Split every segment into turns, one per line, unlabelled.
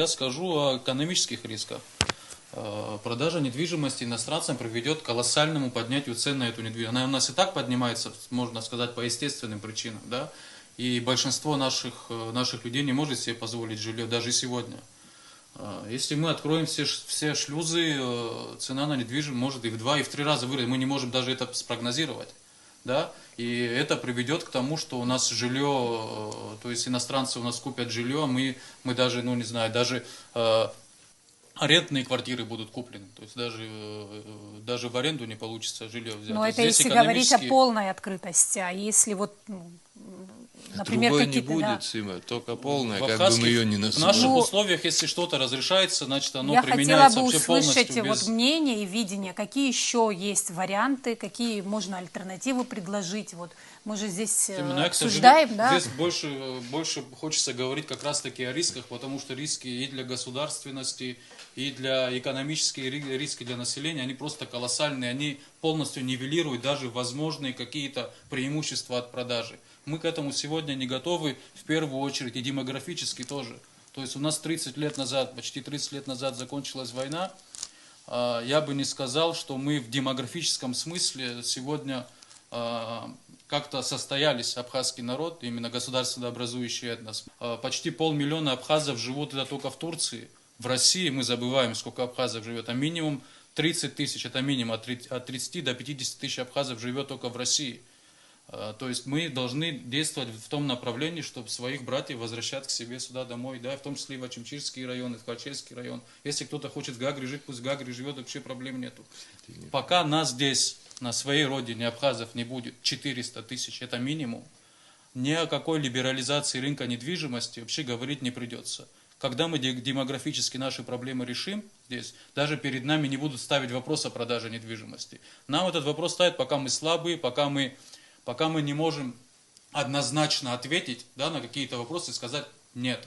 Я скажу о экономических рисках. Продажа недвижимости иностранцам приведет к колоссальному поднятию цен на эту недвижимость. Она у нас и так поднимается, можно сказать, по естественным причинам, да? И большинство наших людей не может себе позволить жилье даже сегодня. Если мы откроем все шлюзы, цена на недвижимость может и в 2, и в 3 раза вырасти. Мы не можем даже это спрогнозировать. Да? И это приведет к тому, что у нас жилье, то есть иностранцы у нас купят жилье, мы даже, ну не знаю, даже арендные квартиры будут куплены. То есть даже в аренду не получится жилье взять.
Но это
Здесь
если говорить о полной открытости, а если вот, например,
другое не
какие-то...
будет,
Да.
Сима, только полная, как бы мы
В
ее не
наших
насыпали.
условиях, если что-то разрешается, значит оно
Я хотела
применяется
бы
вообще
услышать
полностью без...
вот мнение и видение, какие еще есть варианты, какие можно альтернативы предложить. Вот мы же здесь
Именно,
обсуждаем, да?
Здесь больше хочется говорить как раз-таки о рисках, потому что риски и для государственности, и для экономические риски для населения, они просто колоссальные, они полностью нивелируют даже возможные какие-то преимущества от продажи. Мы к этому сегодня не готовы, в первую очередь, и демографически тоже. То есть у нас 30 лет назад, почти 30 лет назад закончилась война. Я бы не сказал, что мы в демографическом смысле сегодня как-то состоялись, абхазский народ, именно государственно образующий этнос. Почти 500 000 абхазов живут это только в Турции. В России мы забываем, сколько абхазов живет, а минимум 30 тысяч, это минимум от 30 до 50 тысяч абхазов живет только в России. То есть мы должны действовать в том направлении, чтобы своих братьев возвращать к себе сюда домой, да, в том числе и в Ачимчирский район, и в Хачельский район. Если кто-то хочет в Гагре жить, пусть в Гагре живет, вообще проблем нету. Пока нас здесь, на своей родине, абхазов не будет 400 тысяч, это минимум, ни о какой либерализации рынка недвижимости вообще говорить не придется. Когда мы демографически наши проблемы решим здесь, даже перед нами не будут ставить вопрос о продаже недвижимости. Нам этот вопрос ставят, пока мы слабые, пока мы не можем однозначно ответить, да, на какие-то вопросы и сказать «нет».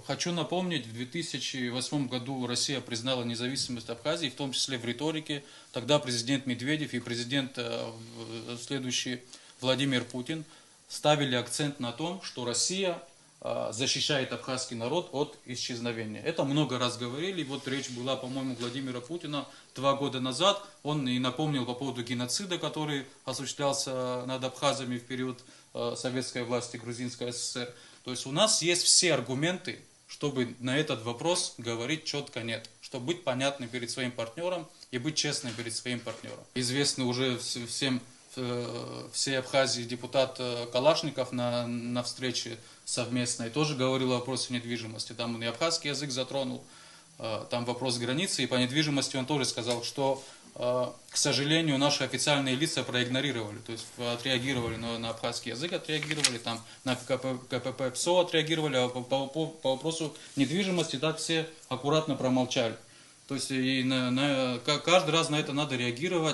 Хочу напомнить, в 2008 году Россия признала независимость Абхазии, в том числе в риторике. Тогда президент Медведев и президент следующий Владимир Путин ставили акцент на том, что Россия защищает абхазский народ от исчезновения. Это много раз говорили. Вот речь была, по-моему, Владимира Путина 2 года назад. Он и напомнил по поводу геноцида, который осуществлялся над абхазами в период советской власти Грузинской ССР. То есть у нас есть все аргументы, чтобы на этот вопрос говорить четко «нет», чтобы быть понятным перед своим партнером и быть честным перед своим партнером. Известный уже всем всей Абхазии депутат Калашников на встрече совместной тоже говорил о вопросе недвижимости. Там он и абхазский язык затронул, там вопрос границы, и по недвижимости он тоже сказал, что, к сожалению, наши официальные лица проигнорировали, то есть отреагировали на абхазский язык, отреагировали, там на КПП ПСО отреагировали, а по вопросу недвижимости так все аккуратно промолчали. То есть и каждый раз на это надо реагировать.